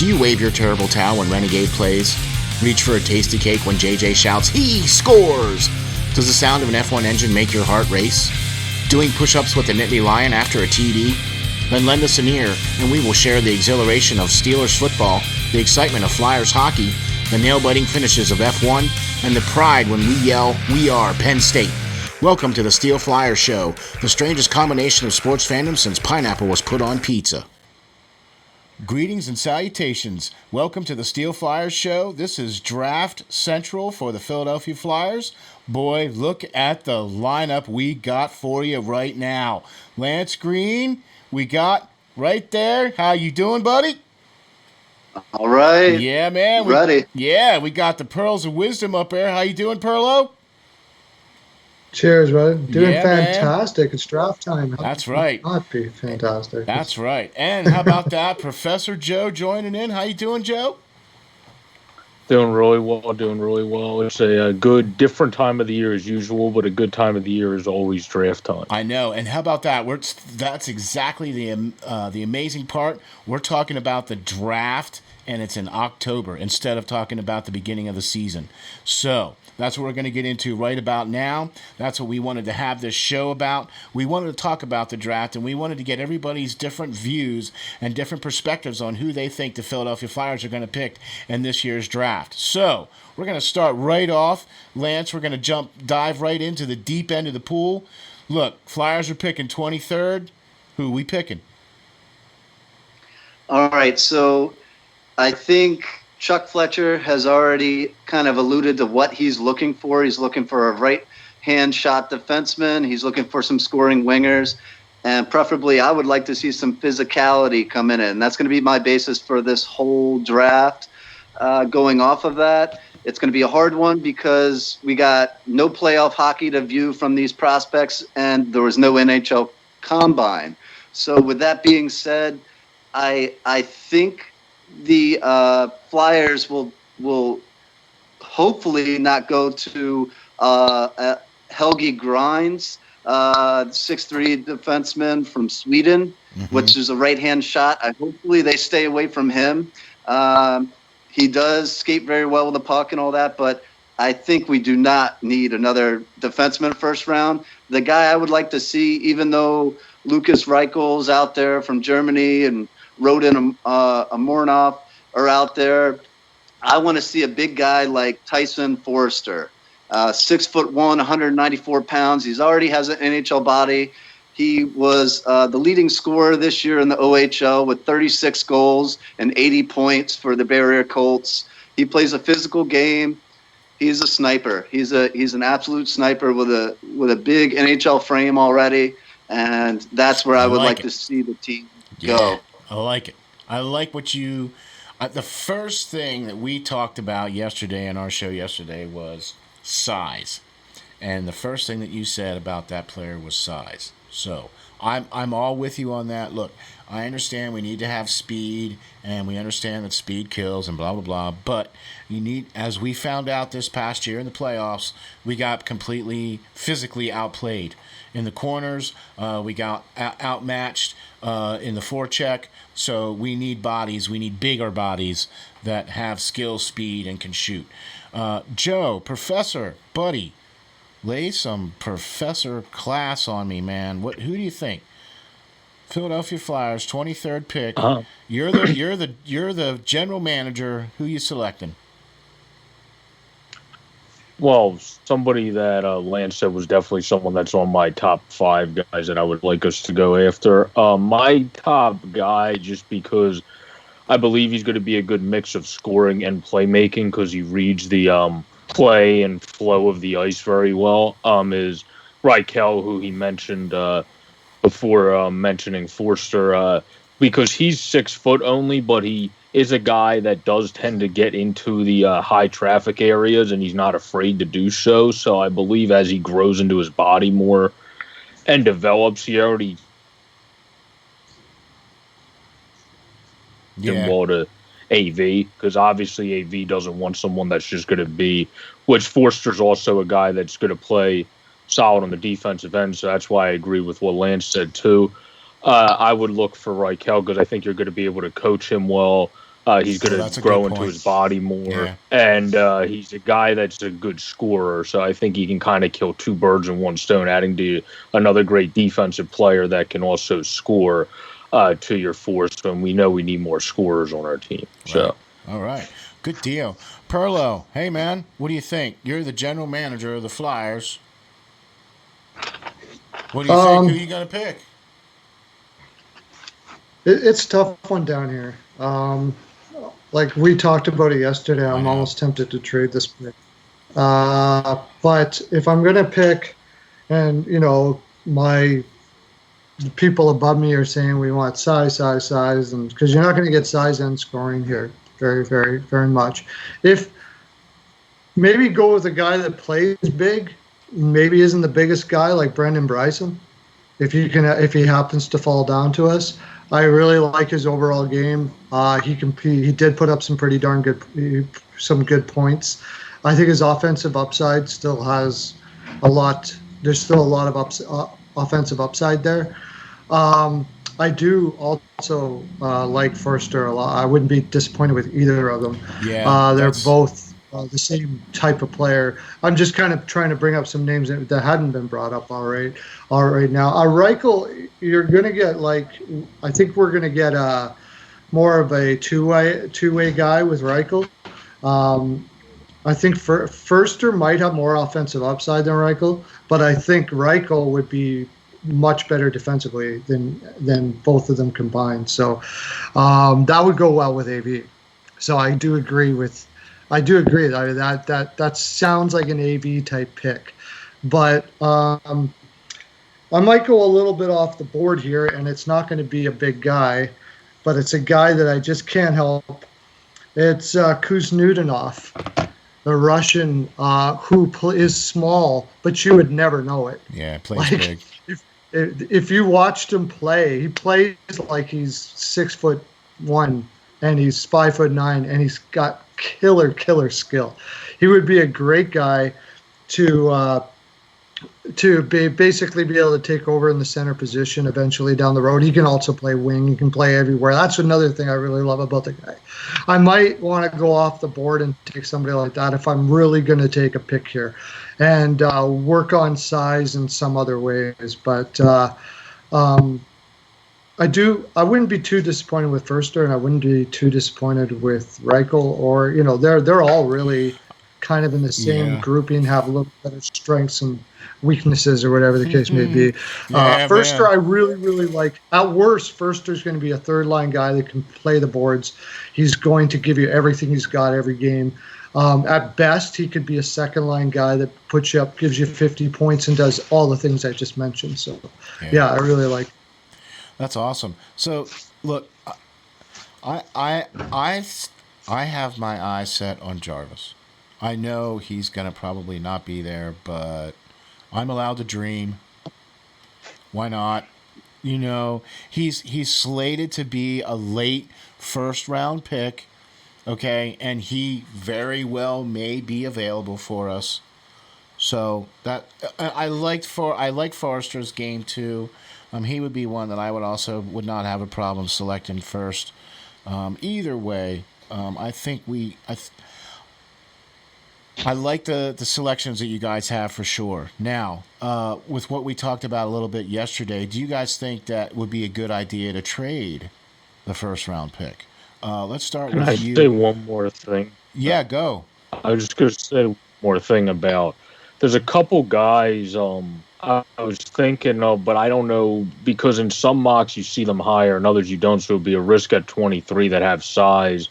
Do you wave your terrible towel when Renegade plays? Reach for a tasty cake when JJ shouts, "He scores!" Does the sound of an F1 engine make your heart race? Doing push-ups with the Nittany Lion after a TD? Then lend us an ear, and we will share the exhilaration of Steelers football, the excitement of Flyers hockey, the nail-biting finishes of F1, and the pride when we yell, "We are Penn State." Welcome to the SteelFlyers show, the strangest combination of sports fandom since pineapple was put on pizza. Greetings and salutations. Welcome to the SteelFlyers show. This is Draft Central for the Philadelphia Flyers. Boy, look at the lineup we got for you right now. Lance Green, we got right there. How you doing, buddy? All right. Yeah, man. Ready. We got the Pearls of Wisdom up there. How you doing, Pearlo? Cheers, brother. Doing fantastic. Man. It's draft time. That's right. Not be fantastic. That's right. And how about that? Professor Joe joining in. How you doing, Joe? Doing really well. It's a good, different time of the year as usual, but a good time of the year is always draft time. I know. And how about that? That's exactly the amazing part. We're talking about the draft, and it's in October instead of talking about the beginning of the season. So that's what we're going to get into right about now. That's what we wanted to have this show about. We wanted to talk about the draft, and we wanted to get everybody's different views and different perspectives on who they think the Philadelphia Flyers are going to pick in this year's draft. So we're going to start right off. Lance, we're going to dive right into the deep end of the pool. Look, Flyers are picking 23rd. Who are we picking? All right, so I think Chuck Fletcher has already kind of alluded to what he's looking for. He's looking for a right-hand shot defenseman. He's looking for some scoring wingers. And preferably, I would like to see some physicality come in it. And that's going to be my basis for this whole draft. Going off of that, it's going to be a hard one because we got no playoff hockey to view from these prospects, and there was no NHL combine. So with that being said, I think the Flyers will hopefully not go to Helge Grinds, 6'3" defenseman from Sweden, which is a right-hand shot. Hopefully they stay away from him. He does skate very well with the puck and all that, but I think we do not need another defenseman first round. The guy I would like to see, even though Lucas Reichel's out there from Germany and Rodin and Mornov are out there, I want to see a big guy like Tyson Forster, 6'1", 194 pounds. He already has an NHL body. He was the leading scorer this year in the OHL with 36 goals and 80 points for the Bay Area Colts. He plays a physical game. He's a sniper. He's an absolute sniper with a big NHL frame already, and that's where I would like to see the team go. I like it. I like what you. The first thing that we talked about yesterday in our show yesterday was size, and the first thing that you said about that player was size. So I'm all with you on that. Look, I understand we need to have speed, and we understand that speed kills and blah blah blah. But you need, as we found out this past year in the playoffs, we got completely physically outplayed in the corners. We got outmatched in the forecheck. So we need bodies. We need bigger bodies that have skill, speed, and can shoot. Joe, Professor, buddy, lay some professor class on me, man. Who do you think? Philadelphia Flyers, 23rd pick. You're the general manager. Who you selecting? Well, somebody that Lance said was definitely someone that's on my top 5 guys that I would like us to go after. My top guy, just because I believe he's going to be a good mix of scoring and playmaking because he reads the play and flow of the ice very well, is Reichel, who he mentioned before mentioning Forster, because he's 6 foot only, but he is a guy that does tend to get into the high traffic areas, and he's not afraid to do so. So I believe as he grows into his body more and develops, he already well to AV, because obviously AV doesn't want someone that's just going to be, which Forster's also a guy that's going to play solid on the defensive end. So that's why I agree with what Lance said too. I would look for Reichel because I think you're going to be able to coach him well. He's Oh, going that's to a good grow into point. his body more. Yeah. And he's a guy that's a good scorer. So I think he can kind of kill two birds in one stone, adding to another great defensive player that can also score to your force. And we know we need more scorers on our team. So. Right. All right. Good deal. Pearlo, hey, man, what do you think? You're the general manager of the Flyers. What do you think? Who are you going to pick? It's a tough one down here. Like we talked about it yesterday, I'm know. almost tempted to trade this pick. But if I'm going to pick, and my people above me are saying we want size, and because you're not going to get size and scoring here very, very, very much. If maybe go with a guy that plays big, maybe isn't the biggest guy like Brendan Bryson. If he happens to fall down to us, I really like his overall game. He did put up some pretty darn good points. I think his offensive upside still has a lot. There's still a lot of offensive upside there. I do also like Forster a lot. I wouldn't be disappointed with either of them. Yeah, they're both the same type of player. I'm just kind of trying to bring up some names that hadn't been brought up all right now. Reichel, you're going to get I think we're going to get more of a two-way guy with Reichel. I think Forster might have more offensive upside than Reichel, but I think Reichel would be much better defensively than both of them combined. So that would go well with AV. So I do agree. That sounds like an AV type pick, but I might go a little bit off the board here, and it's not going to be a big guy, but it's a guy that I just can't help. It's Kuznetsov, the Russian who is small, but you would never know it. Yeah, plays big. If you watched him play, he plays like he's 6'1", and he's 5'9", and he's got killer skill. He would be a great guy to basically be able to take over in the center position eventually down the road. He can also play wing. He can play everywhere. That's another thing I really love about the guy. I might want to go off the board and take somebody like that if I'm really going to take a pick here and work on size in some other ways. But I wouldn't be too disappointed with Forster, and I wouldn't be too disappointed with Reichel, or they're all really kind of in the same grouping, have a little better strengths and weaknesses or whatever the case may be. Forster, I really like. At worst, Forster's going to be a third line guy that can play the boards. He's going to give you everything he's got every game. At best, he could be a second line guy that puts you up, gives you 50 points, and does all the things I just mentioned. So, yeah I really like. That's awesome. So, look, I have my eyes set on Jarvis. I know he's going to probably not be there, but I'm allowed to dream. Why not? He's slated to be a late first-round pick, okay? And he very well may be available for us. So that I like Forrester's game too. He would be one that I would not have a problem selecting first. Either way, I think I like the selections that you guys have for sure. Now, with what we talked about a little bit yesterday, do you guys think that would be a good idea to trade the first round pick? Let's start with you. Can I say one more thing? Yeah, go. I was just going to say one more thing about. There's a couple guys I was thinking of, but I don't know, because in some mocks you see them higher and others you don't, so it would be a risk at 23 that have size.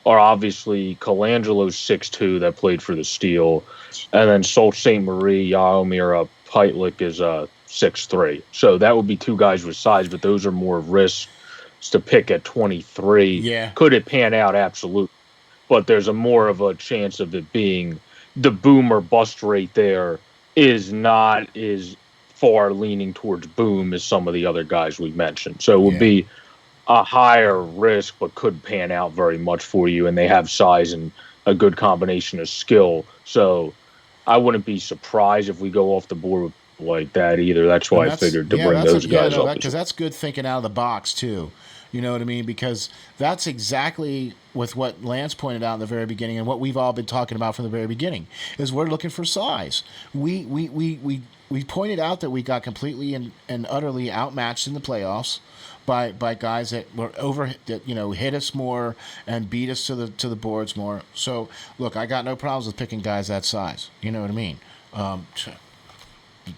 Or obviously Colangelo's 6'2" that played for the Steel, and then Sault Ste. Marie, Jaromir Pitlick is 6'3". So that would be two guys with size, but those are more risks to pick at 23. Yeah. Could it pan out? Absolutely. But there's more of a chance of it being the boom or bust rate there is not as far leaning towards boom as some of the other guys we mentioned. So it would be a higher risk, but could pan out very much for you, and they have size and a good combination of skill. So I wouldn't be surprised if we go off the board with like that either. That's why I figured to bring those guys up. Because that's good thinking out of the box too. You know what I mean? Because that's exactly with what Lance pointed out in the very beginning, and what we've all been talking about from the very beginning, is we're looking for size. We pointed out that we got completely and utterly outmatched in the playoffs by guys that were that hit us more and beat us to the boards more. So look, I got no problems with picking guys that size. You know what I mean?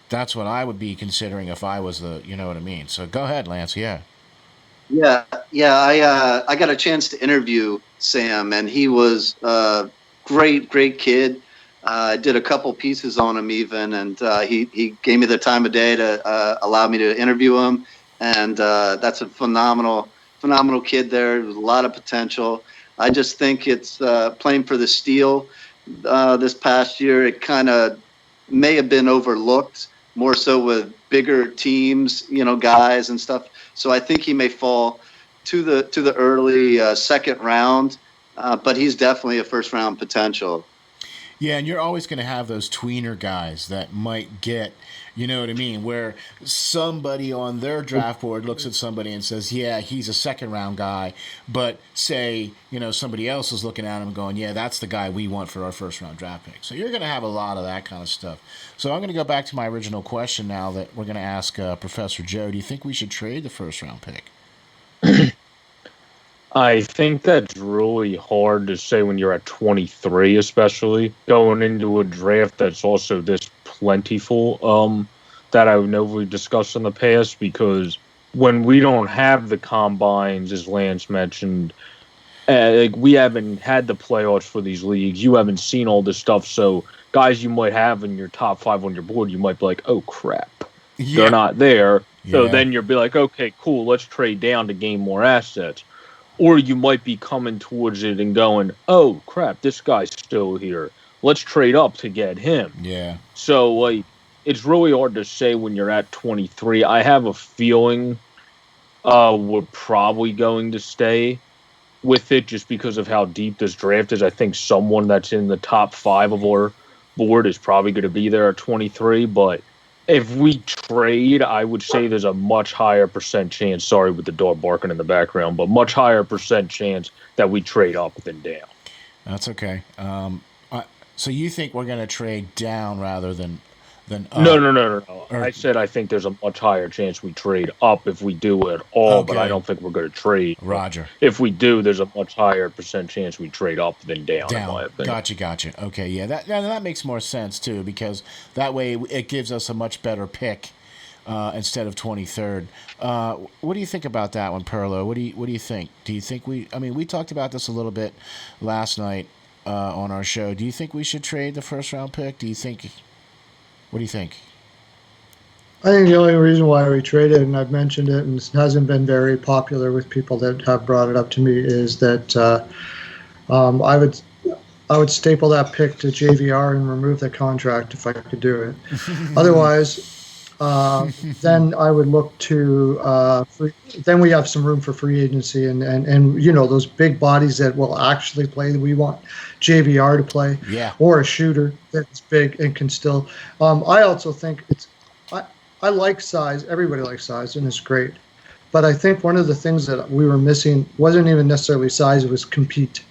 That's what I would be considering if I was you know what I mean. So go ahead, Lance. Yeah. Yeah. I got a chance to interview Sam, and he was a great kid. I did a couple pieces on him even, and he gave me the time of day to allow me to interview him. And that's a phenomenal kid there. With a lot of potential. I just think it's playing for the Steel this past year. It kind of may have been overlooked more so with bigger teams, guys and stuff. So I think he may fall to the early second round, but he's definitely a first round potential. Yeah, and you're always going to have those tweener guys that might get, you know what I mean, where somebody on their draft board looks at somebody and says, yeah, he's a second round guy, but say, somebody else is looking at him and going, yeah, that's the guy we want for our first round draft pick. So you're going to have a lot of that kind of stuff. So I'm going to go back to my original question now that we're going to ask Professor Joe. Do you think we should trade the first round pick? I think that's really hard to say when you're at 23, especially going into a draft that's also this plentiful, that I know we've discussed in the past, because when we don't have the combines, as Lance mentioned, we haven't had the playoffs for these leagues. You haven't seen all this stuff. So guys you might have in your top 5 on your board, you might be like, oh, crap, they're not there. So then you'll be like, okay, cool, let's trade down to gain more assets. Or you might be coming towards it and going, oh, crap, this guy's still here. Let's trade up to get him. Yeah. So, it's really hard to say when you're at 23. I have a feeling we're probably going to stay with it just because of how deep this draft is. I think someone that's in the top 5 of our board is probably going to be there at 23, but if we trade, I would say there's a much higher % chance, sorry with the dog barking in the background, but much higher % chance that we trade up than down. That's okay. So you think we're going to trade down rather than up? No. I said I think there's a much higher chance we trade up if we do at all, but I don't think we're going to trade. Roger. If we do, there's a much higher % chance we trade up than down. In my opinion. Gotcha. Okay, yeah, that makes more sense too, because that way it gives us a much better pick instead of 23rd. What do you think about that one, Pearlo? What do you think? Do you think we talked about this a little bit last night on our show. Do you think we should trade the first round pick? What do you think? I think the only reason why we traded, and I've mentioned it, and it hasn't been very popular with people that have brought it up to me, is that I would staple that pick to JVR and remove the contract if I could do it. Otherwise, then I would look to then we have some room for free agency and those big bodies that will actually play. That we want JVR to play, or a shooter that's big and can still. I also think I like size. Everybody likes size, and it's great. But I think one of the things that we were missing wasn't even necessarily size; it was compete.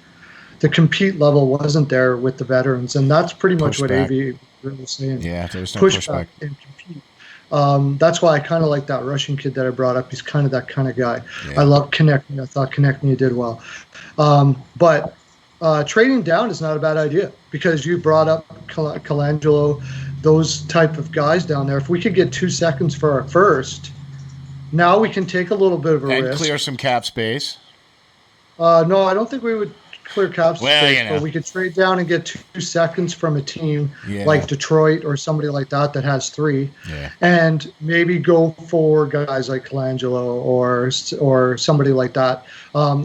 The compete level wasn't there with the veterans, and that's pretty much what AV was saying. Yeah, there's no pushback and compete. That's why I kind of like that Russian kid that I brought up. He's kind of that kind of guy. Yeah. I love Konechny. I thought Konechny did well. But trading down is not a bad idea because you brought up Colangelo, those type of guys down there. If we could get 2 seconds for our first, now we can take a little bit of a risk. And clear some cap space. No, I don't think we would clear cap space, but we could trade down and get 2 seconds from a team like Detroit or somebody like that has 3, and maybe go for guys like Colangelo or somebody like that.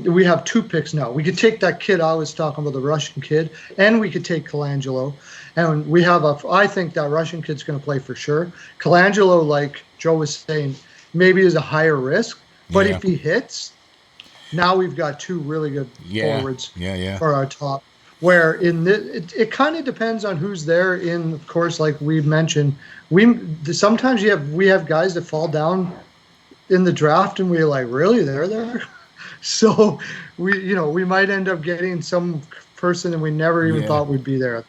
We have 2 picks now. We could take that kid I was talking about, the Russian kid, and we could take Colangelo. And we have I think that Russian kid's going to play for sure. Colangelo, like Joe was saying, maybe is a higher risk, but if he hits, now we've got 2 really good forwards for our top. Where it kind of depends on who's there. Of course, like we've mentioned, sometimes we have guys that fall down in the draft, and we're like, really, they're there. So we might end up getting some person that we never even Yeah. thought would be there.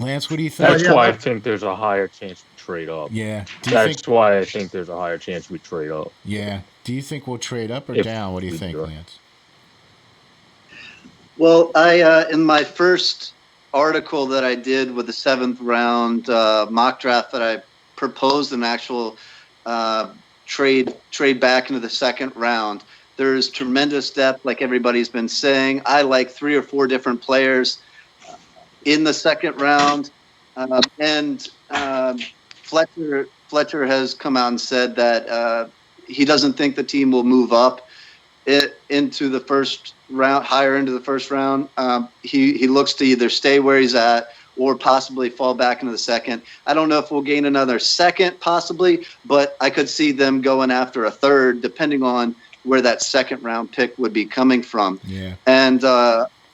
Lance, what do you think? But That's yeah, why I think there's a higher chance we trade up. Yeah. Do you think? That's why I think there's a higher chance we trade up Yeah. Do you think we'll trade up or if down? What do you we think, do. Lance? Well, in my first article that I did with the seventh round mock draft that I proposed an actual trade back into the second round. There's tremendous depth, like everybody's been saying. I like 3 or 4 different players in the second round, and Fletcher has come out and said that he doesn't think the team will move up into the first round, higher into the first round. He looks to either stay where he's at or possibly fall back into the second. I don't know if we'll gain another second, possibly, but I could see them going after a third, depending on where that second round pick would be coming from. Yeah. And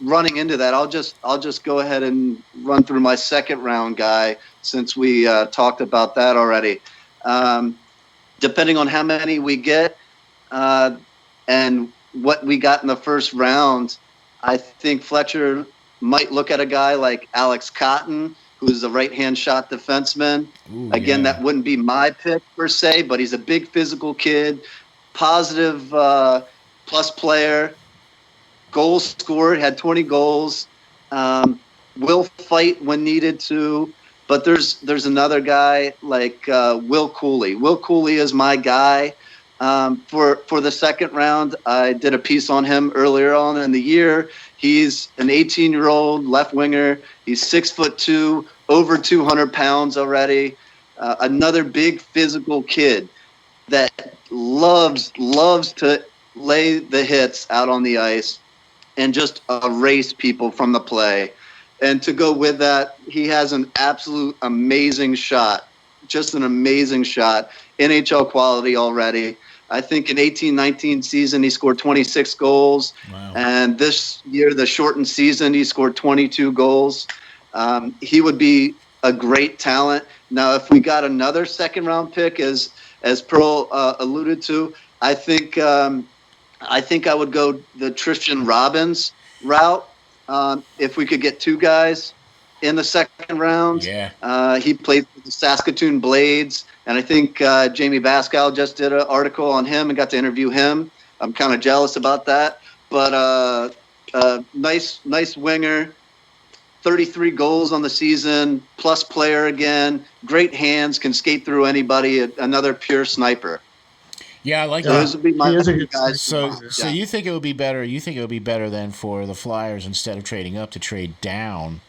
running into that, I'll just go ahead and run through my second round guy since we talked about that already. Depending on how many we get and what we got in the first round, I think Fletcher might look at a guy like Alex Cotton, who's a right-hand shot defenseman. Ooh, Again, yeah. that wouldn't be my pick per se, but he's a big physical kid, positive plus player, goal scorer, had 20 goals, will fight when needed to. But there's another guy like Will Cooley. Will Cooley is my guy. For the second round, I did a piece on him earlier on in the year. He's an 18-year-old left winger. He's 6'2", over 200 pounds already. Another big physical kid that loves to lay the hits out on the ice and just erase people from the play. And to go with that, he has an absolute amazing shot, just an amazing shot, NHL quality already. I think in 18-19 season, he scored 26 goals. Wow. And this year, the shortened season, he scored 22 goals. He would be a great talent. Now, if we got another second-round pick, as Pearl alluded to, I think I would go the Tristan Robbins route. If we could get 2 guys in the second round. Yeah. He played for the Saskatoon Blades, and I think Jamie Bascal just did an article on him and got to interview him. I'm kind of jealous about that. But nice winger, 33 goals on the season, plus player again, great hands, can skate through anybody, another pure sniper. Yeah, I like Yeah. that. Those would be my He is a good guys. sniper. So you think it would be better? You think it would be better then for the Flyers, instead of trading up, to trade down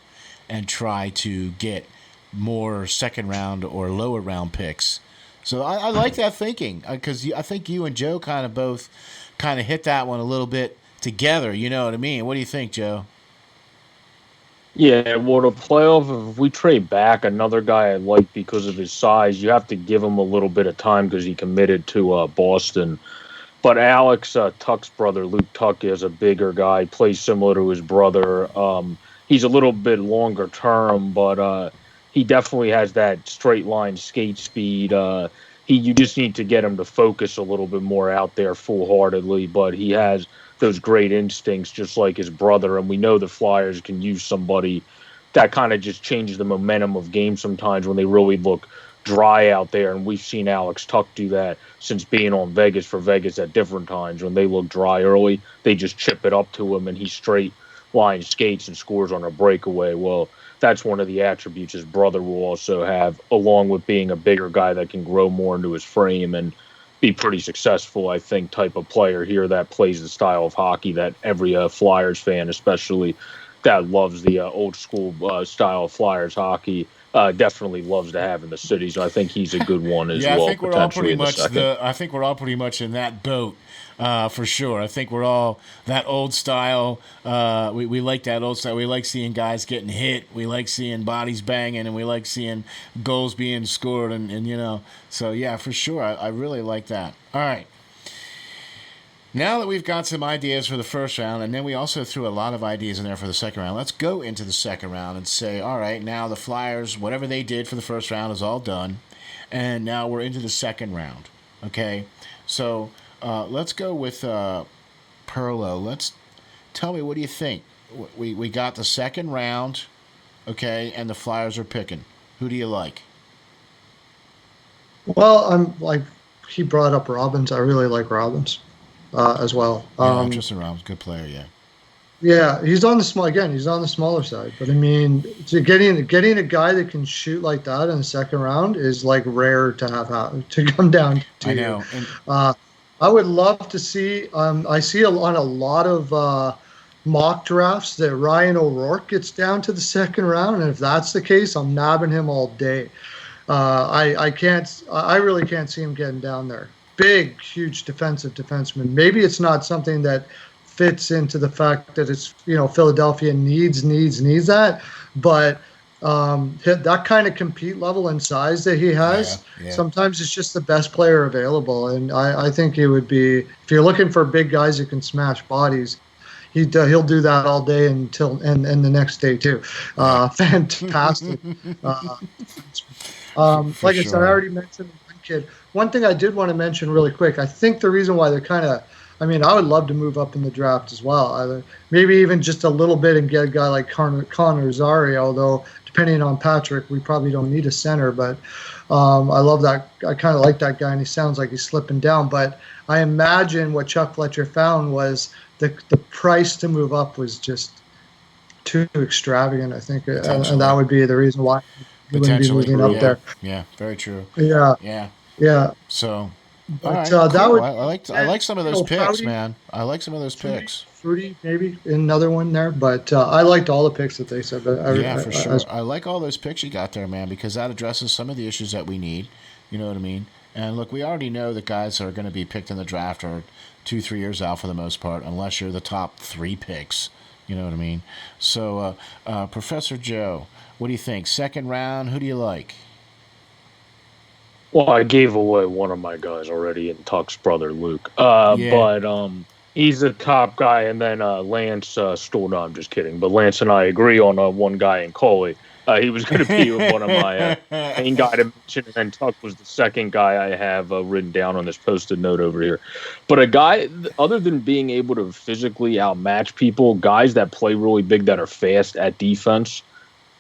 and try to get more second round or lower round picks? So I like that thinking, because I think you and Joe kind of both kind of hit that one a little bit together. You know what I mean? What do you think, Joe? Yeah, well, the playoff, if we trade back another guy I like because of his size, you have to give him a little bit of time because he committed to Boston. But Alex Tuck's brother, Luke Tuck, is a bigger guy, plays similar to his brother. He's a little bit longer term, but he definitely has that straight line skate speed. You just need to get him to focus a little bit more out there full-heartedly, but he has those great instincts just like his brother, and we know the Flyers can use somebody that kind of just changes the momentum of games sometimes when they really look dry out there, and we've seen Alex Tuck do that since being on Vegas for Vegas at different times. When they look dry early, they just chip it up to him, and he straight line skates and scores on a breakaway. Well, that's one of the attributes his brother will also have, along with being a bigger guy that can grow more into his frame and be pretty successful, I think, type of player here that plays the style of hockey that every Flyers fan, especially that loves the old school style of Flyers hockey, definitely loves to have in the city. So I think he's a good one as Yeah, well, I think we're all potentially pretty in the much second. I think we're all pretty much in that boat, for sure. I think we're all that old style. We like that old style. We like seeing guys getting hit. We like seeing bodies banging, and we like seeing goals being scored. And you know, so yeah, for sure. I really like that. All right. Now that we've got some ideas for the first round, and then we also threw a lot of ideas in there for the second round, let's go into the second round and say, all right, now the Flyers, whatever they did for the first round is all done, and now we're into the second round. Okay, so let's go with Pearlo, let's tell me, what do you think? We got the second round, okay, and the Flyers are picking. Who do you like? Well, I'm like he brought up Robbins. I really like Robbins as well. Yeah, Tristan Robbins, good player. Yeah. Yeah, he's on the small again. He's on the smaller side, but I mean, getting a guy that can shoot like that in the second round is like rare to have to come down to. I know. And I would love to see. I see on a lot of mock drafts that Ryan O'Rourke gets down to the second round, and if that's the case, I'm nabbing him all day. I can't. I really can't see him getting down there. Big, huge defenseman. Maybe it's not something that fits into the fact that it's Philadelphia needs that, but that kind of compete level and size that he has, sometimes it's just the best player available, and I think it would be, if you're looking for big guys who can smash bodies, he'll do that all day and the next day too. Fantastic. Like I said, I already mentioned one kid. One thing I did want to mention really quick, I think the reason why they're kind of, I mean, I would love to move up in the draft as well. Maybe even just a little bit and get a guy like Connor Zary, although depending on Patrick, we probably don't need a center. But I love that. I kind of like that guy, and he sounds like he's slipping down. But I imagine what Chuck Fletcher found was the price to move up was just too extravagant, I think. And that would be the reason why he wouldn't be moving up there. Yeah, very true. Yeah. So... But all right, that cool. would, I like some of those picks, Fruity, man. I like some of those picks. Fruity, maybe another one there, but I liked all the picks that they said. But for sure. I like all those picks you got there, man, because that addresses some of the issues that we need. You know what I mean? And look, we already know that guys that are going to be picked in the draft are 2-3 years out for the most part, unless you're the top 3 picks. You know what I mean? So, Professor Joe, what do you think? Second round, who do you like? Well, I gave away one of my guys already in Tuck's brother, Luke. But he's a top guy, and then Lance stole. No, I'm just kidding. But Lance and I agree on one guy in Coley. He was going to be one of my main guy to mention, and then Tuck was the second guy I have written down on this Post-it note over here. But a guy, other than being able to physically outmatch people, guys that play really big that are fast at defense,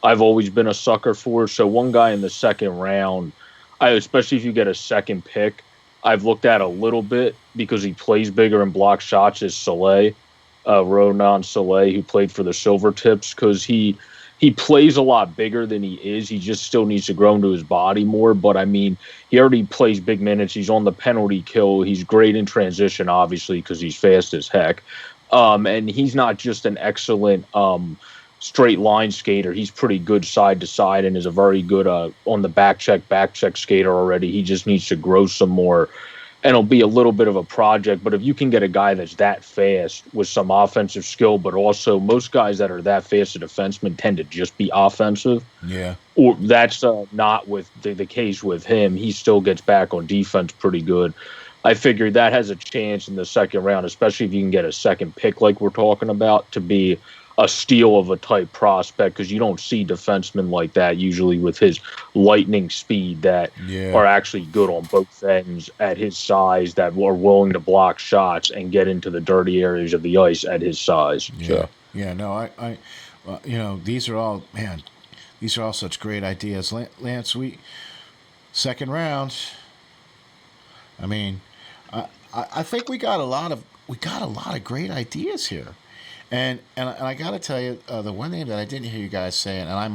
I've always been a sucker for. So one guy in the second round, especially if you get a second pick, I've looked at a little bit because he plays bigger and blocks shots, is Soleil, Ronan Soleil, who played for the Silvertips, because he plays a lot bigger than he is. He just still needs to grow into his body more. But, I mean, he already plays big minutes. He's on the penalty kill. He's great in transition, obviously, because he's fast as heck. And he's not just an excellent straight line skater. He's pretty good side to side and is a very good on the back check skater already. He just needs to grow some more, and it'll be a little bit of a project. But if you can get a guy that's that fast with some offensive skill, but also most guys that are that fast as defensemen tend to just be offensive. Yeah. Or that's not with the case with him. He still gets back on defense pretty good. I figured that has a chance in the second round, especially if you can get a second pick like we're talking about, to be a steal of a type prospect, because you don't see defensemen like that usually with his lightning speed that are actually good on both ends at his size, that are willing to block shots and get into the dirty areas of the ice at his size. These are all such great ideas. Lance, second round, I mean, I think we got a lot of great ideas here. And I got to tell you, the one name that I didn't hear you guys saying, and I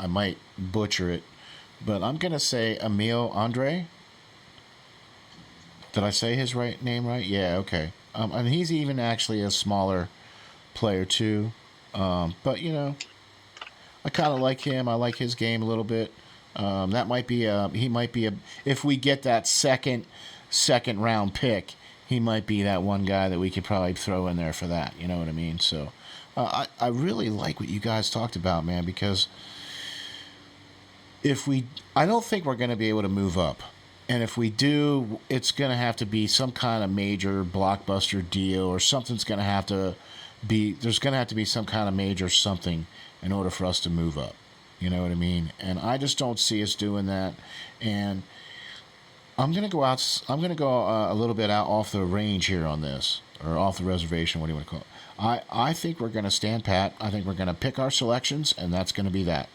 might butcher it, but I'm going to say Emile Andre. Did I say his name right? Yeah, okay. And he's even actually a smaller player too. But, I kind of like him. I like his game a little bit. That might be if we get that second round pick, he might be that one guy that we could probably throw in there for that. You know what I mean? So I really like what you guys talked about, man, because I don't think we're going to be able to move up. And if we do, it's going to have to be some kind of major blockbuster deal, or something's going to have to be, there's going to have to be some kind of major something in order for us to move up. You know what I mean? And I just don't see us doing that. And I'm going to go a little bit out off the range here on this. or off the reservation, what do you want to call it? I think we're going to stand pat. I think we're going to pick our selections, and that's going to be that.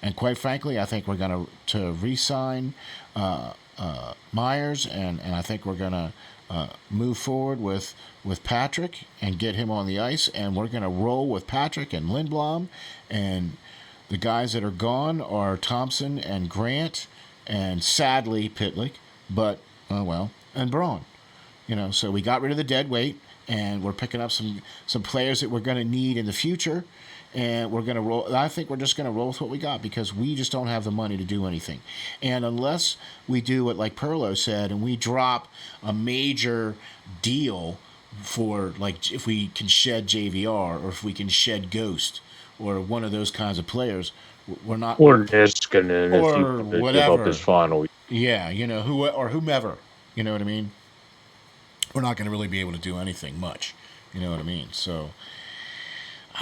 And quite frankly, I think we're going to re-sign Myers, and I think we're going to move forward with Patrick and get him on the ice, and we're going to roll with Patrick and Lindblom, and the guys that are gone are Thompson and Grant, and sadly Pitlick, but oh well, and Braun. So we got rid of the dead weight, and we're picking up some players that we're going to need in the future, and we're going to roll. I think we're just going to roll with what we got because we just don't have the money to do anything. And unless we do what like Pearlo said, and we drop a major deal for, like, if we can shed JVR or if we can shed Ghost or one of those kinds of players, we're not. Or Niskanen if or you give whatever. up his final. Yeah, whomever. You know what I mean? We're not going to really be able to do anything much. You know what I mean? So.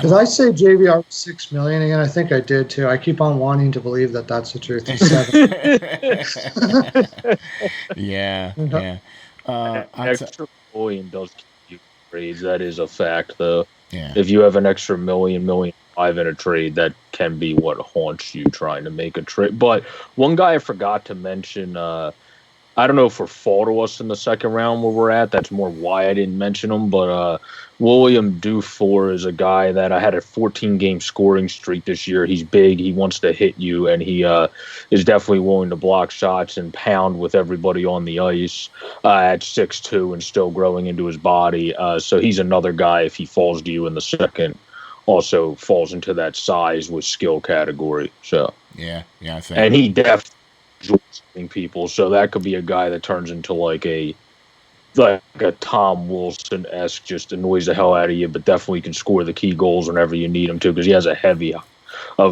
Did I say JVR was $6 million again? I think I did too. I keep on wanting to believe that that's the truth. It's $7. Yeah. Extra million does keep you trades. That is a fact, though. Yeah. If you have an extra $1.5 million in a trade, that can be what haunts you trying to make a trade. But one guy I forgot to mention, I don't know if we're fault of us in the second round where we're at. That's more why I didn't mention him. But William Dufour is a guy that I had a 14-game scoring streak this year. He's big. He wants to hit you, and he is definitely willing to block shots and pound with everybody on the ice at 6'2" and still growing into his body. So he's another guy, if he falls to you in the second, also falls into that size with skill category. So yeah, I think. And he definitely enjoys people, so that could be a guy that turns into like a Tom Wilson-esque, just annoys the hell out of you, but definitely can score the key goals whenever you need him to because he has a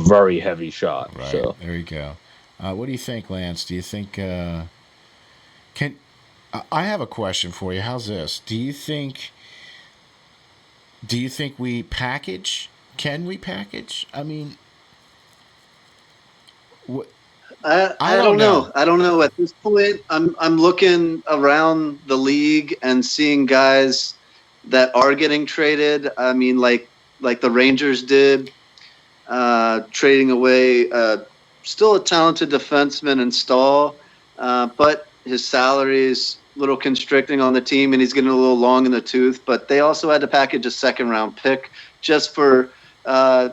very heavy shot. Right. So there you go. What do you think, Lance? Do you think I have a question for you. How's this? Do you think we package? Can we package? I mean, what? I don't know. I don't know. At this point, I'm looking around the league and seeing guys that are getting traded. I mean, like the Rangers did, trading away still a talented defenseman in Stahl, but his salary is a little constricting on the team, and he's getting a little long in the tooth. But they also had to package a second-round pick just for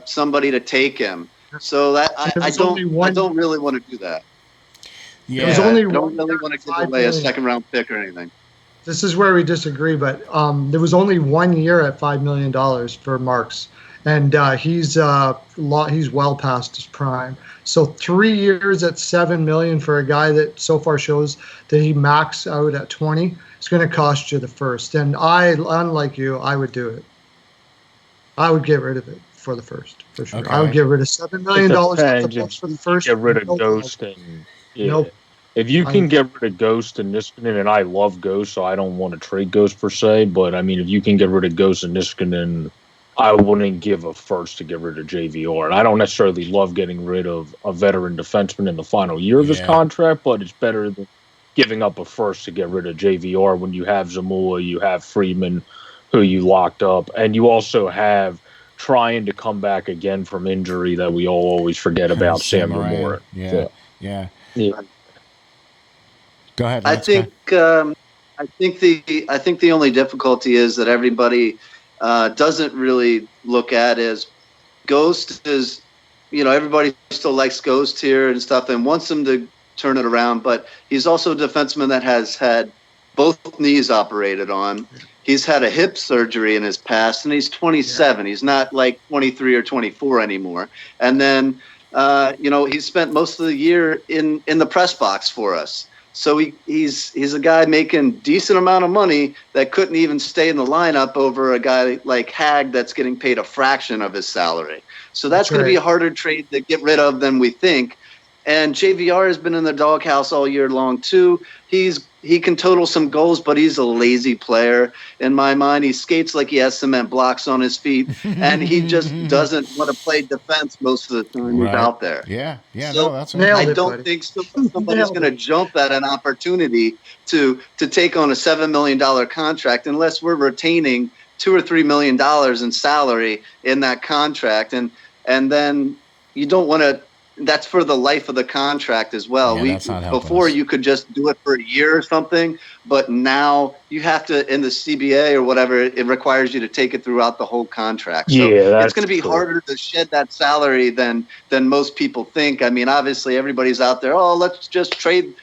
somebody to take him. So that I don't really want to do that. Yeah, I don't really want to give away a second round pick or anything. This is where we disagree, but there was only 1 year at $5 million for Marks, and he's well past his prime. So 3 years at $7 million for a guy that so far shows that he maxed out at 20, it's going to cost you the first. And unlike you, I would do it. I would get rid of it for the first, for sure. Okay. I would get rid of $7 million for the first. Get rid of Ghost and Nope. If you can get rid of Ghost and Niskanen, and I love Ghost, so I don't want to trade Ghost per se, but I mean, if you can get rid of Ghost and Niskanen, I wouldn't give a first to get rid of JVR. And I don't necessarily love getting rid of a veteran defenseman in the final year of his contract, but it's better than giving up a first to get rid of JVR when you have Zamula, you have Friedman, who you locked up, and you also have trying to come back again from injury that we all always forget about, Sam Moore. Yeah. Go ahead. I think the only difficulty is that everybody doesn't really look at as Ghost is, everybody still likes Ghost here and stuff and wants him to turn it around, but he's also a defenseman that has had both knees operated on. He's had a hip surgery in his past, and he's 27. Yeah. He's not like 23 or 24 anymore. And then, he's spent most of the year in the press box for us. So he's a guy making decent amount of money that couldn't even stay in the lineup over a guy like Hag that's getting paid a fraction of his salary. So that's going to be a harder trade to get rid of than we think. And JVR has been in the doghouse all year long too. He's he can total some goals, but he's a lazy player in my mind. He skates like he has cement blocks on his feet, and he just doesn't want to play defense most of the time he's out there. Yeah. So No, that's Nailed I it, don't buddy. think somebody's Nailed going to it. jump at an opportunity to take on a $7 million contract unless we're retaining $2 or $3 million in salary in that contract, and then you don't want to. That's for the life of the contract as well. Yeah, that's not helping before us. you could just do it for a year or something, but now you have to, in the CBA or whatever, it requires you to take it throughout the whole contract. So Yeah, it's going to be harder to shed that salary than most people think. I mean, obviously everybody's out there. Oh, let's just trade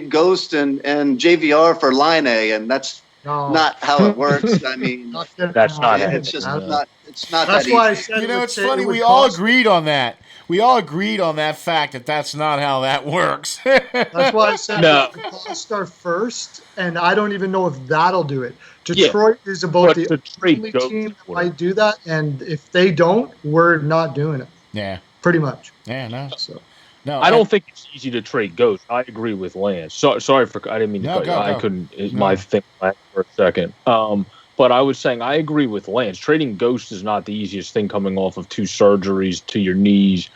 Ghost and JVR for Line A, and that's not how it works. I mean, That's not it's just not. It's not That's that why I easy. said It's funny. We all agreed on that. We all agreed on that fact that that's not how that works. That's why I said No. the costs are first, and I don't even know if that'll do it. Detroit is about the only team that might do that, and if they don't, we're not doing it. Yeah. Pretty much. Yeah, no. So No, I don't think it's easy to trade Ghost. I agree with Lance. Sorry for I didn't mean to cut you. I go. couldn't. My thing last for a second. But I was saying I agree with Lance. Trading Ghost is not the easiest thing coming off of 2 surgeries to your knees.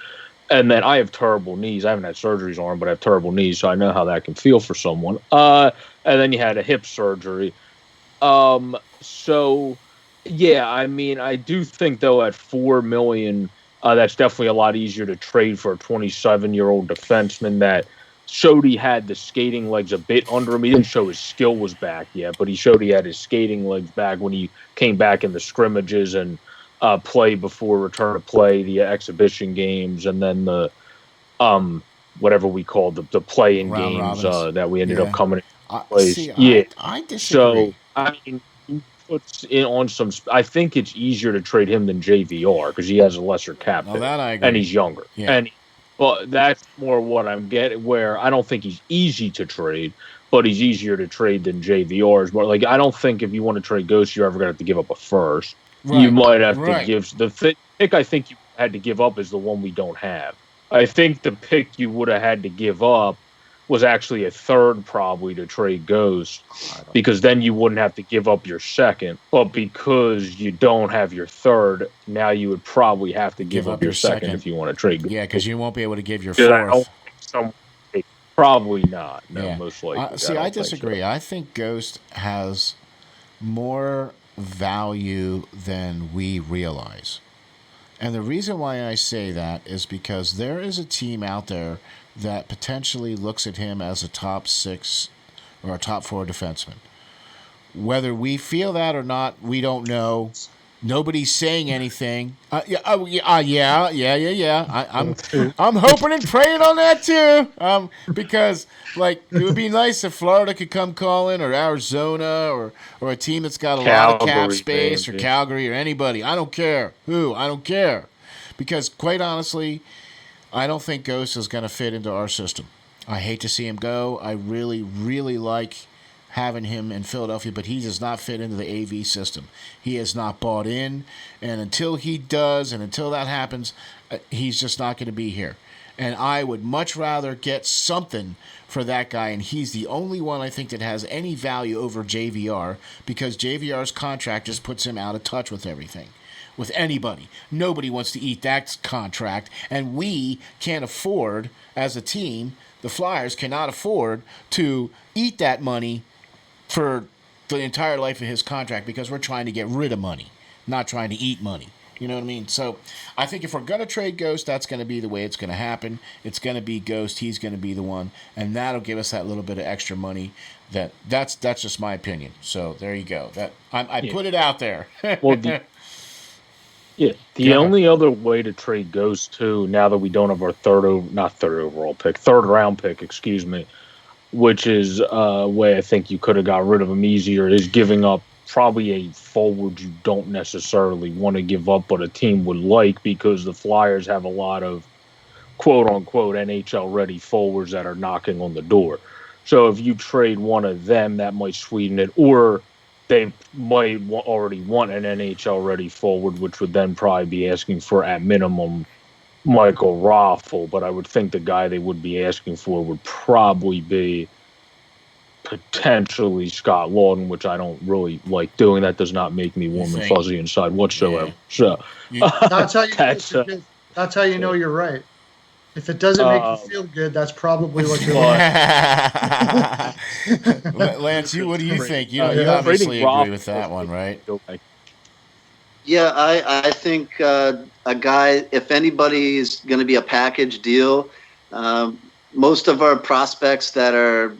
And then I have terrible knees. I haven't had surgeries on them, but I have terrible knees, so I know how that can feel for someone. And then you had a hip surgery. So, yeah, I mean, I do think, though, at $4 million, that's definitely a lot easier to trade for a 27-year-old defenseman that showed he had the skating legs a bit under him. He didn't show his skill was back yet, but he showed he had his skating legs back when he came back in the scrimmages and play before return to play, the exhibition games, and then the whatever we called the play-in games that we ended up coming in place. I disagree. So, I mean, he puts in on some. I think it's easier to trade him than JVR because he has a lesser cap hit, that I agree. and he's younger. Yeah. But that's more what I'm getting. Where I don't think he's easy to trade, but he's easier to trade than JVR's. But like, I don't think if you want to trade Ghost, you're ever going to have to give up a first. Right. You might have to give the pick. I think you had to give up is the one we don't have. I think the pick you would have had to give up was actually a third, probably, to trade Ghost, because then you wouldn't have to give up your second. But because you don't have your third, now you would probably have to give up your second if you want to trade Ghost. Yeah, because you won't be able to give your fourth. Probably not. No, yeah. Most likely. See, I disagree. So. I think Ghost has more value than we realize. And the reason why I say that is because there is a team out there that potentially looks at him as a top 6 or a top 4 defenseman. Whether we feel that or not, we don't know. Nobody's saying anything. Yeah. I'm hoping and praying on that too. Because like it would be nice if Florida could come calling, or Arizona, or a team that's got a lot of cap space, or Calgary, or anybody. I don't care who. I don't care, because quite honestly, I don't think Ghost is going to fit into our system. I hate to see him go. I really, really like having him in Philadelphia, but he does not fit into the AV system. He is not bought in, and until he does, and until that happens, he's just not going to be here. And I would much rather get something for that guy, and he's the only one I think that has any value over JVR, because JVR's contract just puts him out of touch with everything, with anybody. Nobody wants to eat that contract, and we can't afford, as a team, the Flyers cannot afford to eat that money for the entire life of his contract, because we're trying to get rid of money, not trying to eat money. You know what I mean? So I think if we're going to trade Ghost, that's going to be the way it's going to happen. It's going to be Ghost. He's going to be the one, and that'll give us that little bit of extra money. That's just my opinion. So there you go. I put it out there. Well, the only other way to trade Ghost too, now that we don't have our third round pick, excuse me, which is a way I think you could have got rid of him easier, is giving up probably a forward you don't necessarily want to give up, but a team would like, because the Flyers have a lot of quote-unquote NHL-ready forwards that are knocking on the door. So if you trade one of them, that might sweeten it, or they might already want an NHL-ready forward, which would then probably be asking for, at minimum, Michael Raffle, but I would think the guy they would be asking for would probably be potentially Scott Lawton, which I don't really like doing. That does not make me warm and fuzzy inside whatsoever. Yeah. So that's how you know you're right. If it doesn't make you feel good, that's probably what you're like. Lance, what do you think? You obviously agree with that one, right? Yeah, I think a guy, if anybody's going to be a package deal, most of our prospects that are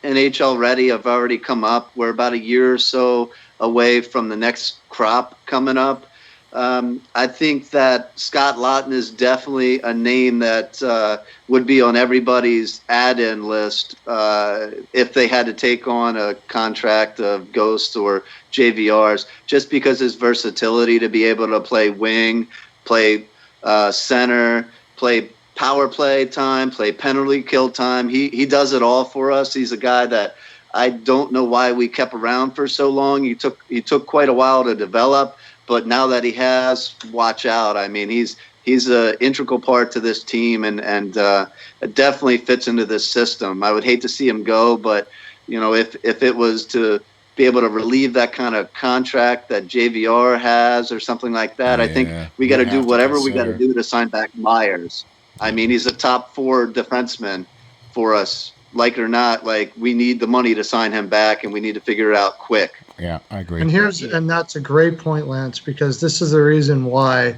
NHL ready have already come up. We're about a year or so away from the next crop coming up. I think that Scott Lawton is definitely a name that would be on everybody's add-in list if they had to take on a contract of Ghosts or JVRs, just because his versatility to be able to play wing, play center, play power play time, play penalty kill time. He does it all for us. He's a guy that I don't know why we kept around for so long. He took quite a while to develop. But now that he has, watch out. I mean, he's an integral part to this team and definitely fits into this system. I would hate to see him go, but if it was to be able to relieve that kind of contract that JVR has or something like that, I think we got to do whatever we got to do to sign back Myers. I mean, he's a top 4 defenseman for us. Like it or not, like we need the money to sign him back, and we need to figure it out quick. Yeah, I agree. And that's a great point, Lance, because this is the reason why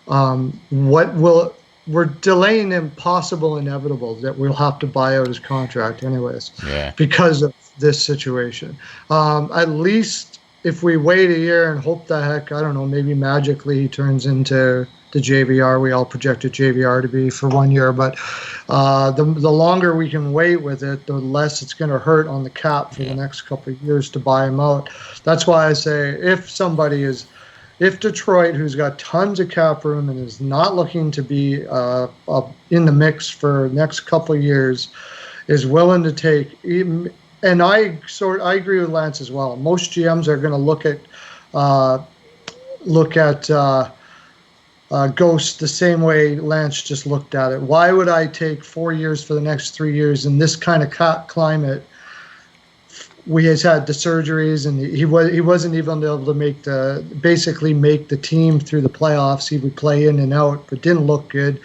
we're delaying impossible inevitable that we'll have to buy out his contract anyways. Yeah. Because of this situation. At least if we wait a year and hope the heck, I don't know, maybe magically he turns into the JVR we all projected JVR to be for 1 year, but the longer we can wait with it, the less it's going to hurt on the cap for the next couple of years to buy him out. That's why I say if Detroit, who's got tons of cap room and is not looking to be in the mix for next couple of years, is willing to take, and I agree with Lance as well. Most GMs are going to look at Ghost the same way Lance just looked at it. Why would I take 4 years for the next 3 years in this kind of climate? We has had the surgeries, and he wasn't even able to make the team through the playoffs. He would play in and out, but didn't look good.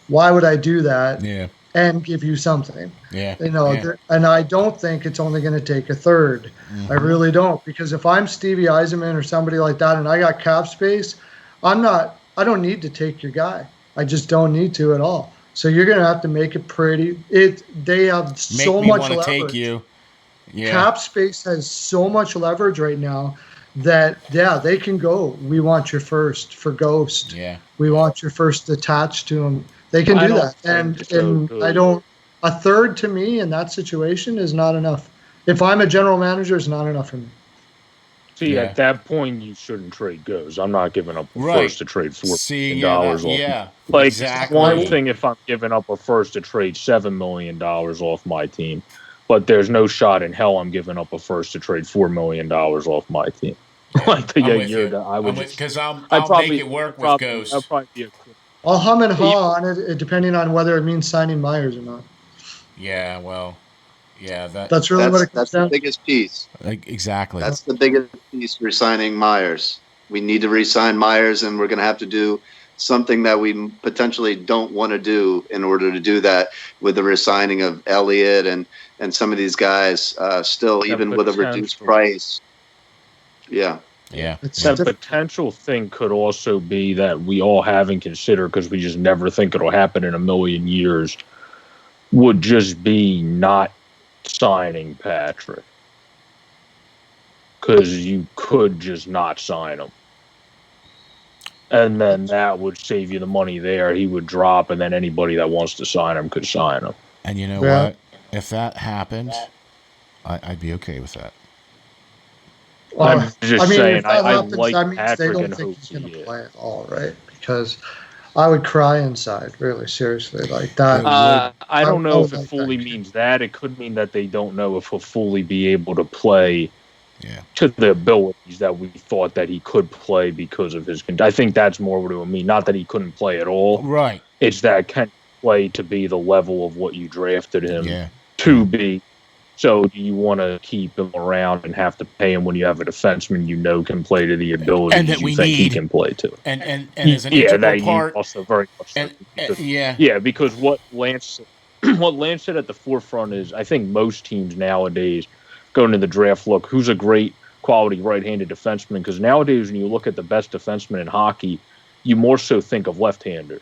Why would I do that? Yeah. And give you something. Yeah. And I don't think it's only going to take a third. Mm-hmm. I really don't, because if I'm Stevie Yzerman or somebody like that, and I got cap space, I don't need to take your guy. I just don't need to at all. So you're going to have to make it pretty. They have so much leverage. Take you. Yeah. Cap space has so much leverage right now that they can go. We want your first for Ghost. Yeah. We want your first attached to him. They can do that. And I don't. A third to me in that situation is not enough. If I'm a general manager, it's not enough for me. See, at that point, you shouldn't trade Goes. I'm not giving up a first to trade $4 million off. Yeah, like, exactly. One thing if I'm giving up a first to trade $7 million off my team, but there's no shot in hell I'm giving up a first to trade $4 million off my team. Like the year that I would, because I'll make it work with Ghost. I'll hum and haw on it, depending on whether it means signing Myers or not. Yeah, well. Yeah, that's really what it comes down. The biggest piece. Exactly. That's the biggest piece for signing Myers. We need to re-sign Myers, and we're going to have to do something that we potentially don't want to do in order to do that with the re-signing of Elliott and some of these guys still, even with a reduced price. Yeah. Yeah. That potential thing could also be that we all haven't considered, because we just never think it'll happen in a million years, would just be not signing Patrick, because you could just not sign him, and then that would save you the money there. He would drop, and then anybody that wants to sign him could sign him. And you know what? If that happened, I'd be okay with that. I'm just saying, I like Patrick, they don't think he's going to play at all, right? Because I would cry inside, really, seriously, like that. I don't know if it fully means that. It could mean that they don't know if he'll fully be able to play to the abilities that we thought that he could play because of his. I think that's more what it would mean. Not that he couldn't play at all. Right. It's that can play to be the level of what you drafted him to be, So do you want to keep him around and have to pay him when you have a defenseman can play to the abilities and that you we think he need, can play to? and as an integral that you part, also very much so. yeah, Because what Lance said at the forefront is, I think most teams nowadays going to the draft look who's a great quality right-handed defenseman, because nowadays when you look at the best defensemen in hockey, you more so think of left-handers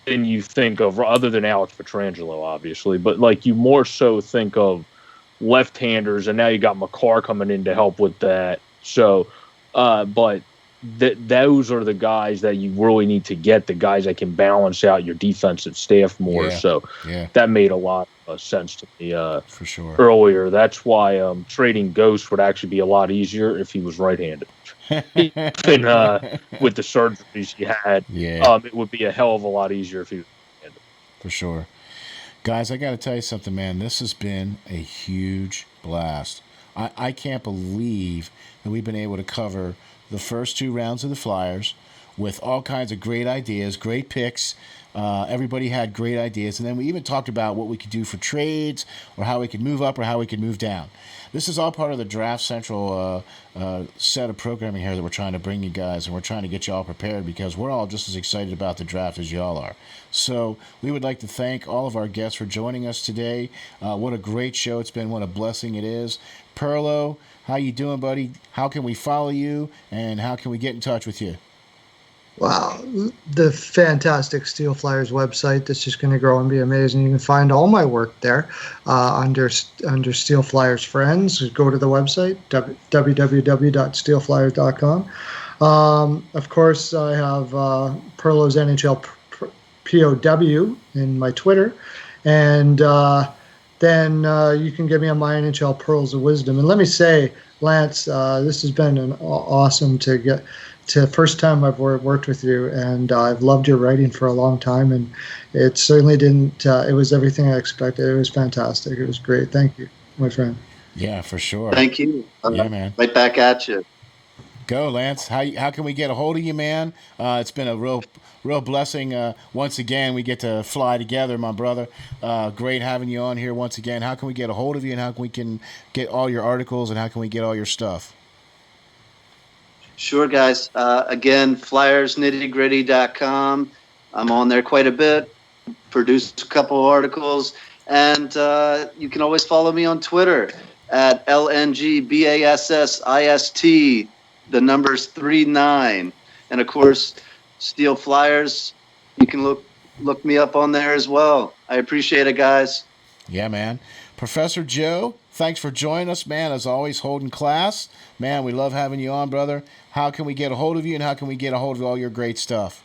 than you think of, other than Alex Pietrangelo, obviously, but like you more so think of left-handers, and now you got McCarr coming in to help with that. So, but those are the guys that you really need to get, the guys that can balance out your defensive staff more. Yeah, so yeah, that made a lot of sense to me for sure. earlier. That's why trading Ghost would actually be a lot easier if he was right-handed. Even with the surgeries he had, it would be a hell of a lot easier if he was right-handed. For sure. Guys, I got to tell you something, man. This has been a huge blast. I can't believe that we've been able to cover the first 2 rounds of the Flyers with all kinds of great ideas, great picks. Everybody had great ideas. And then we even talked about what we could do for trades, or how we could move up, or how we could move down. This is all part of the Draft Central set of programming here that we're trying to bring you guys, and we're trying to get you all prepared, because we're all just as excited about the draft as y'all are. So we would like to thank all of our guests for joining us today. What a great show it's been. What a blessing it is. Pearlo, how you doing, buddy? How can we follow you, and how can we get in touch with you? Wow, the fantastic SteelFlyers website that's just going to grow and be amazing. You can find all my work there under SteelFlyers Friends. Go to the website, www.steelflyers.com. Of course, I have Pearlo's NHL POW in my Twitter. And then you can get me on my NHL Pearls of Wisdom. And let me say, Lance, this has been awesome to get to first time I've worked with you, and I've loved your writing for a long time, and it certainly didn't, it was everything I expected. It was fantastic. It was great. Thank you, my friend. Yeah, for sure. Thank you. Yeah, man. Right back at you. Go, Lance. How can we get a hold of you, man? It's been a real blessing. Once again, we get to fly together, my brother. Great having you on here once again. How can we get a hold of you, and how can we get all your articles, and how can we get all your stuff? Sure, guys. Again, flyersnittygritty.com. I'm on there quite a bit. Produced a couple of articles. And you can always follow me on Twitter at LNGBASSIST, the numbers 39. And, of course, Steel Flyers, you can look me up on there as well. I appreciate it, guys. Yeah, man. Professor Joe, thanks for joining us, man. As always, holding class. Man, we love having you on, brother. How can we get a hold of you, and how can we get a hold of all your great stuff?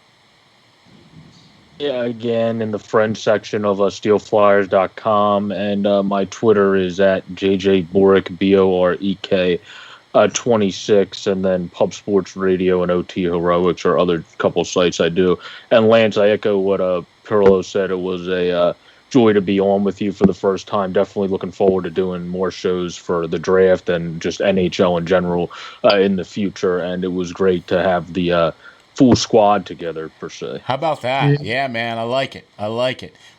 Yeah, again, in the friend section of SteelFlyers.com, and my Twitter is at JJBorek, BOREK 26, and then Pub Sports Radio and OT Heroics are other couple sites I do. And Lance, I echo what Pearlo said. It was a joy to be on with you for the first time. Definitely looking forward to doing more shows for the draft and just NHL in general in the future. And it was great to have the full squad together, per se. How about that? Yeah, man. I like it.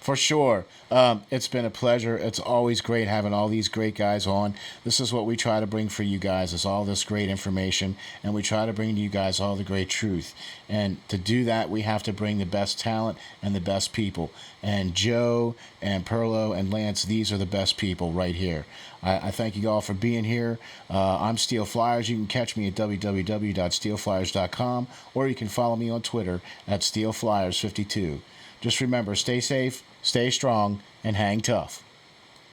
For sure. It's been a pleasure. It's always great having all these great guys on. This is what we try to bring for you guys, is all this great information, and we try to bring to you guys all the great truth. And to do that, we have to bring the best talent and the best people. And Joe and Pearlo and Lance, these are the best people right here. I thank you all for being here. I'm Steel Flyers. You can catch me at www.steelflyers.com, or you can follow me on Twitter at SteelFlyers52. Just remember, stay safe, stay strong, and hang tough.